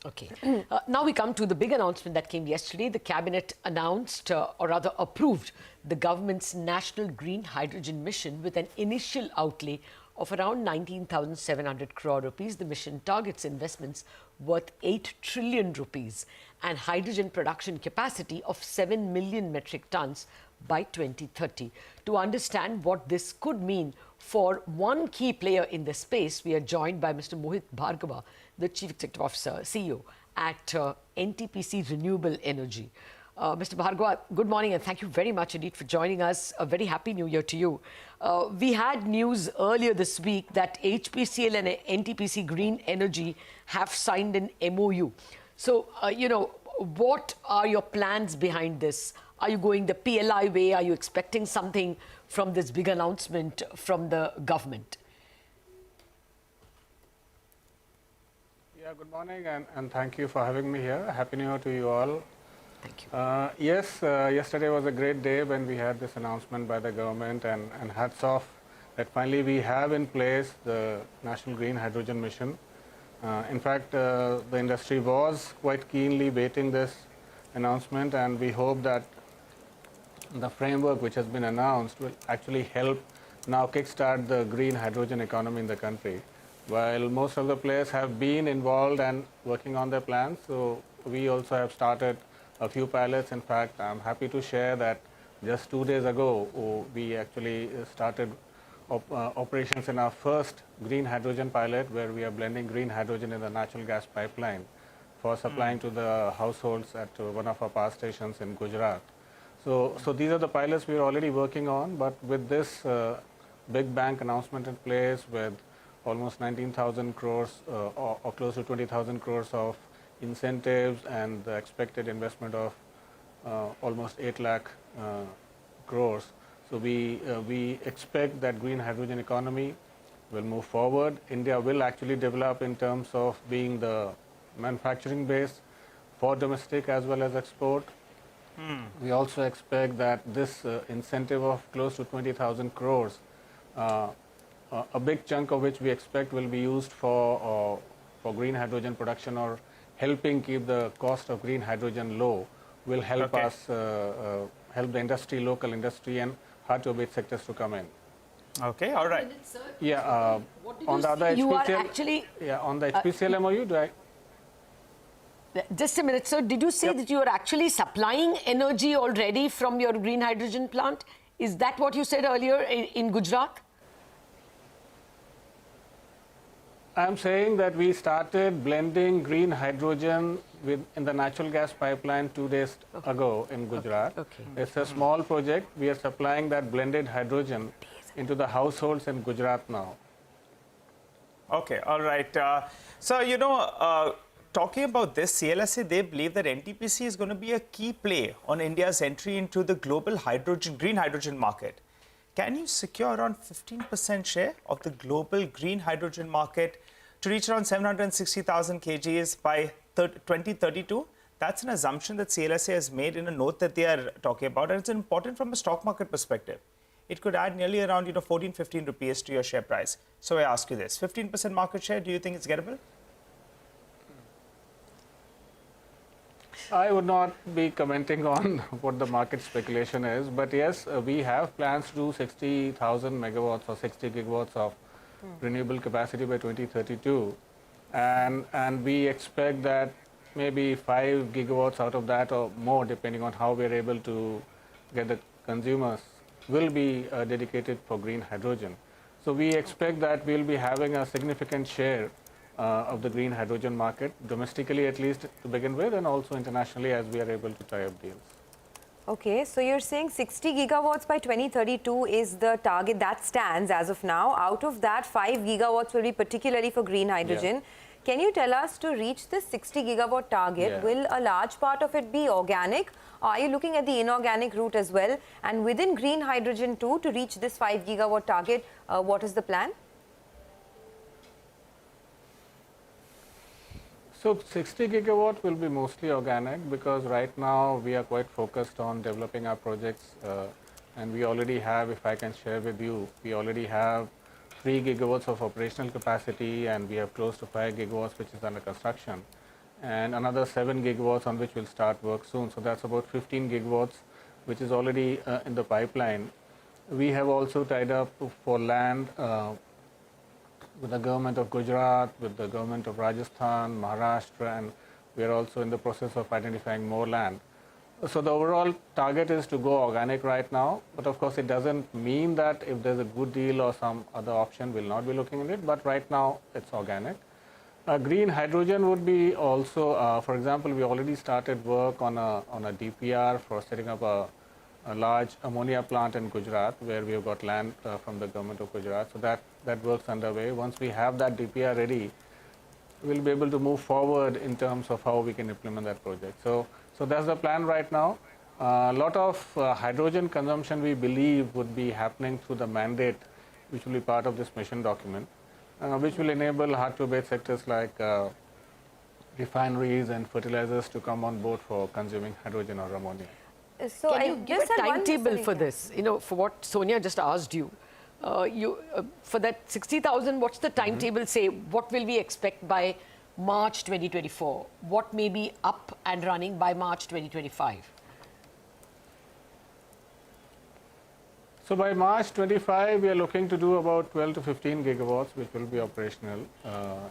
Okay. Now we come to the big announcement that came yesterday. The cabinet announced, or rather approved, the government's national green hydrogen mission with an initial outlay of around 19,700 crore rupees. The mission targets investments worth 8 trillion rupees and hydrogen production capacity of 7 million metric tons by 2030. To understand what this could mean for one key player in this space, we are joined by Mr. Mohit Bhargava, the Chief Executive Officer, CEO at NTPC Renewable Energy. Mr. Bhargava, good morning and thank you very much indeed for joining us. A very happy new year to you. We had news earlier this week that HPCL and NTPC Green Energy have signed an MOU. So, what are your plans behind this? Are you going the PLI way? Are you expecting something from this big announcement from the government? Yeah, good morning and thank you for having me here. Happy New Year to you all. Thank you. Yes, yesterday was a great day when we had this announcement by the government, and hats off that finally we have in place the National Green Hydrogen Mission. In fact, the industry was quite keenly waiting this announcement, and we hope that the framework which has been announced will actually help now kickstart the green hydrogen economy in the country. While most of the players have been involved and working on their plans, so we also have started a few pilots. In fact, I'm happy to share that just 2 days ago, we actually started operations in our first green hydrogen pilot, where we are blending green hydrogen in the natural gas pipeline for supplying to the households at one of our power stations in Gujarat. So these are the pilots we are already working on, but with this big bank announcement in place with almost 19,000 crores or close to 20,000 crores of incentives and the expected investment of almost 8 lakh crores. So we expect that green hydrogen economy will move forward. India will actually develop in terms of being the manufacturing base for domestic as well as export. We also expect that this incentive of close to 20,000 crores, a big chunk of which we expect will be used for green hydrogen production or helping keep the cost of green hydrogen low, will help us help the industry, local industry and hard-to-abate sectors to come in. Okay, all right. Yeah, on the other HPCL, on the HPCL MOU, do I? Just a minute, sir. Did you say that you are actually supplying energy already from your green hydrogen plant? Is that what you said earlier in Gujarat? I'm saying that we started blending green hydrogen in the natural gas pipeline 2 days ago in Gujarat. It's a small project. We are supplying that blended hydrogen into the households in Gujarat now. Okay, all right. Talking about this, CLSA, they believe that NTPC is going to be a key play on India's entry into the global green hydrogen market. Can you secure around 15% share of the global green hydrogen market to reach around 760,000 kgs by 2032? That's an assumption that CLSA has made in a note that they are talking about, and it's important from a stock market perspective. It could add nearly around 14, 15 rupees to your share price. So I ask you this, 15% market share, do you think it's gettable? I would not be commenting on what the market speculation is, but yes, we have plans to do 60,000 megawatts or 60 gigawatts of renewable capacity by 2032, and we expect that maybe 5 gigawatts out of that or more, depending on how we are able to get the consumers, will be dedicated for green hydrogen. So we expect that we'll be having a significant share of the green hydrogen market, domestically at least to begin with, and also internationally as we are able to tie up deals. Okay, so you're saying 60 gigawatts by 2032 is the target that stands as of now. Out of that, 5 gigawatts will be particularly for green hydrogen. Yeah. Can you tell us, to reach this 60 gigawatt target, will a large part of it be organic? Are you looking at the inorganic route as well? And within green hydrogen too, to reach this 5 gigawatt target, what is the plan? So 60 gigawatt will be mostly organic, because right now we are quite focused on developing our projects, and we already have, if I can share with you, we already have 3 gigawatts of operational capacity, and we have close to 5 gigawatts which is under construction. and another 7 gigawatts on which we'll start work soon. So that's about 15 gigawatts, which is already in the pipeline. We have also tied up for land with the government of Gujarat, with the government of Rajasthan, Maharashtra, and we are also in the process of identifying more land. So the overall target is to go organic right now, but of course it doesn't mean that if there's a good deal or some other option, we'll not be looking at it, but right now it's organic. Green hydrogen would be also, for example, we already started work on a DPR for setting up a large ammonia plant in Gujarat, where we have got land from the government of Gujarat. So that work's underway. Once we have that DPR ready, we'll be able to move forward in terms of how we can implement that project. So that's the plan right now. A lot of hydrogen consumption, we believe, would be happening through the mandate, which will be part of this mission document, which will enable hard-to-abate sectors like refineries and fertilizers to come on board for consuming hydrogen or ammonia. So Can I you give just a had one timetable sorry, for yeah. this? You know, for what Sonia just asked you, for that 60,000, what's the timetable say? What will we expect by March 2024? What may be up and running by March 2025? So by March 25, we are looking to do about 12 to 15 gigawatts, which will be operational.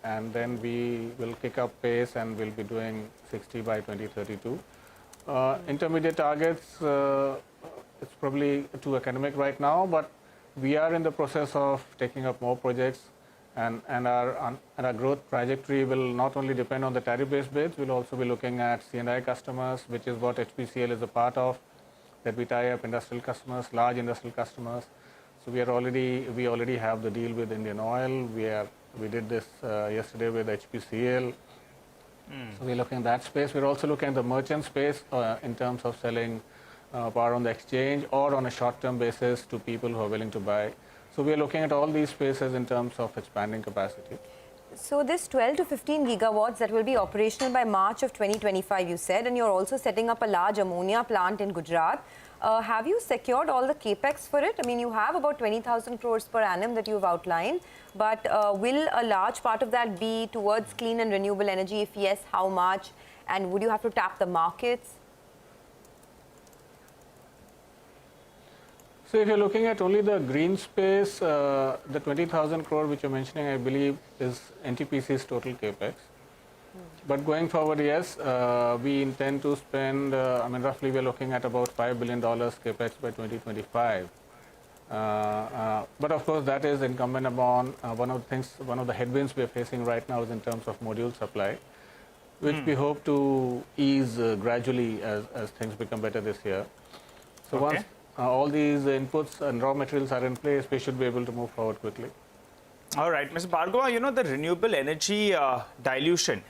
And then we will kick up pace and we'll be doing 60 by 2032. Intermediate targets, it's probably too academic right now, but we are in the process of taking up more projects, and our growth trajectory will not only depend on the tariff-based bids, we'll also be looking at C&I customers, which is what HPCL is a part of, that we tie up industrial customers, large industrial customers. So we already have the deal with Indian Oil. We did this yesterday with HPCL. So we're looking at that space. We're also looking at the merchant space in terms of selling power on the exchange or on a short-term basis to people who are willing to buy. So we're looking at all these spaces in terms of expanding capacity. So this 12 to 15 gigawatts that will be operational by March of 2025, you said, and you're also setting up a large ammonia plant in Gujarat. Have you secured all the capex for it? I mean, you have about 20,000 crores per annum that you've outlined, but will a large part of that be towards clean and renewable energy? If yes, how much? And would you have to tap the markets? So if you're looking at only the green space, the 20,000 crore which you're mentioning, I believe, is NTPC's total capex. But going forward, yes, we intend to spend, roughly we're looking at about $5 billion capex by 2025. But of course, that is incumbent upon one of the headwinds we are facing right now is in terms of module supply, which we hope to ease gradually as things become better this year. So once all these inputs and raw materials are in place, we should be able to move forward quickly. All right, Mr. Bhargava, you know, the renewable energy dilution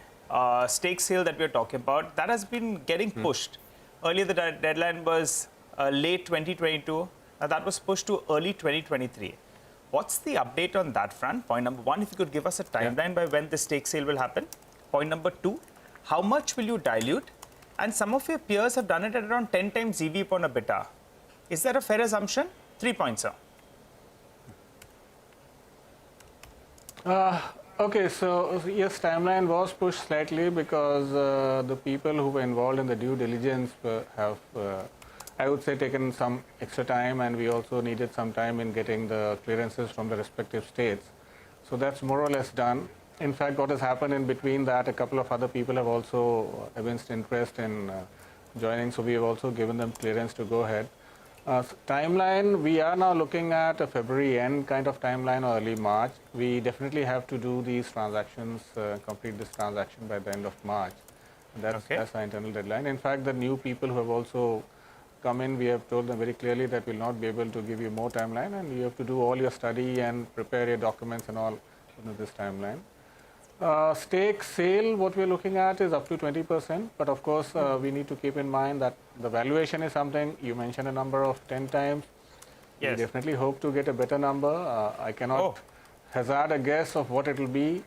stake sale that we're talking about, that has been getting pushed. Earlier, the deadline was late 2022. Now, that was pushed to early 2023. What's the update on that front? Point number one, if you could give us a timeline by when the stake sale will happen. Point number two, how much will you dilute? And some of your peers have done it at around 10 times EV upon EBITDA. Is that a fair assumption? 3 points, sir. Okay, so yes, timeline was pushed slightly because the people who were involved in the due diligence have, I would say, taken some extra time, and we also needed some time in getting the clearances from the respective states. So that's more or less done. In fact, what has happened in between that, a couple of other people have also evinced interest in joining, so we have also given them clearance to go ahead. Timeline, we are now looking at a February end kind of timeline or early March. We definitely have to do these transactions, complete this transaction by the end of March. That's our internal deadline. In fact, the new people who have also come in, we have told them very clearly that we'll not be able to give you more timeline, and you have to do all your study and prepare your documents and all within this timeline. Stake sale, what we're looking at is up to 20%, but of course we need to keep in mind that the valuation is something, you mentioned a number of 10 times. Yes. We definitely hope to get a better number. I cannot hazard a guess of what it will be,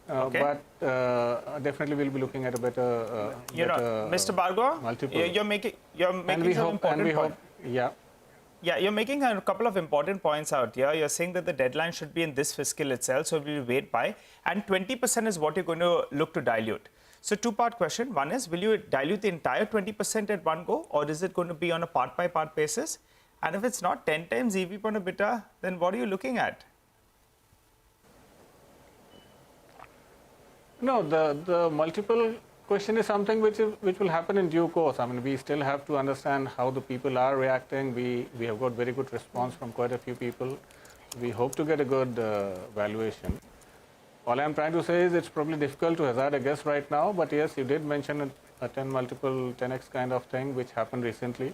but definitely we'll be looking at a better, Mr. Bhargava, multiple. you're making some important points. Yeah, you're making a couple of important points out here. You're saying that the deadline should be in this fiscal itself, so we'll wait by. And 20% is what you're going to look to dilute. So two-part question. One is, will you dilute the entire 20% at one go, or is it going to be on a part-by-part basis? And if it's not 10 times EV per EBITDA, then what are you looking at? No, the multiple question is something which will happen in due course. I mean, we still have to understand how the people are reacting. We have got very good response from quite a few people. We hope to get a good valuation. All I'm trying to say is it's probably difficult to hazard a guess right now, but yes, you did mention a 10 multiple 10x kind of thing which happened recently.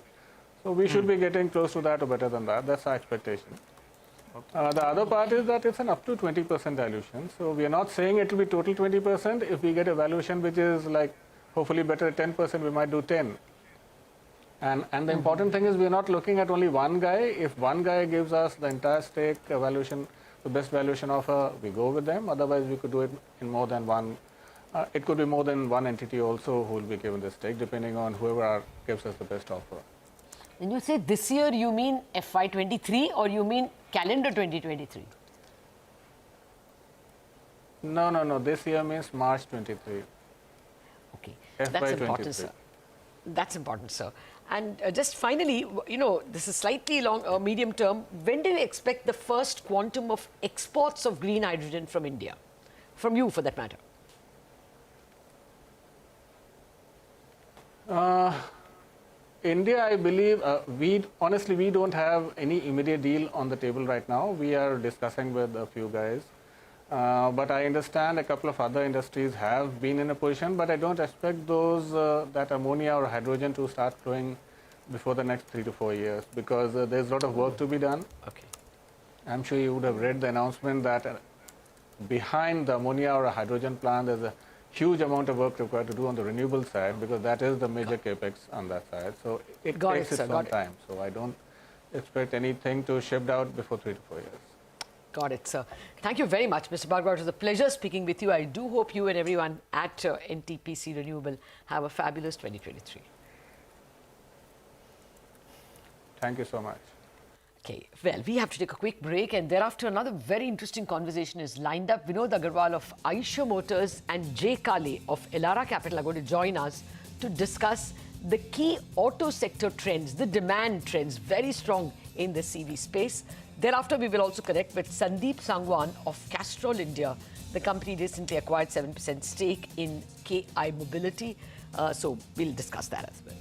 So we should be getting close to that or better than that. That's our expectation. The other part is that it's an up to 20% dilution. So we are not saying it will be total 20%. If we get a valuation which is like hopefully better at 10%, we might do 10. And the important thing is we are not looking at only one guy. If one guy gives us the entire stake valuation, the best valuation offer, we go with them. Otherwise, we could do it in more than one. It could be more than one entity also who will be given the stake, depending on whoever gives us the best offer. When you say this year, you mean FY23 or you mean calendar 2023? No. This year means March 23. Okay, FY23. that's important, sir. That's important, sir. And just finally, this is slightly long, medium term. When do you expect the first quantum of exports of green hydrogen from India? From you, for that matter. India, I believe, honestly, we don't have any immediate deal on the table right now. We are discussing with a few guys. But I understand a couple of other industries have been in a position, but I don't expect those, that ammonia or hydrogen to start flowing before the next 3 to 4 years, because there's a lot of work to be done. Okay. I'm sure you would have read the announcement that behind the ammonia or a hydrogen plant, there's a huge amount of work required to do on the renewable side, because that is the major capex on that side. So it takes its own time. So I don't expect anything to shipped out before 3 to 4 years. Got it, sir. Thank you very much, Mr. Bhargava. It was a pleasure speaking with you. I do hope you and everyone at NTPC Renewable have a fabulous 2023. Thank you so much. Okay, well, we have to take a quick break, and thereafter another very interesting conversation is lined up. Vinod Agarwal of Eicher Motors and Jay Kale of Elara Capital are going to join us to discuss the key auto sector trends, the demand trends, very strong in the CV space. Thereafter, we will also connect with Sandeep Sangwan of Castrol India. The company recently acquired 7% stake in KI Mobility. So we'll discuss that as well.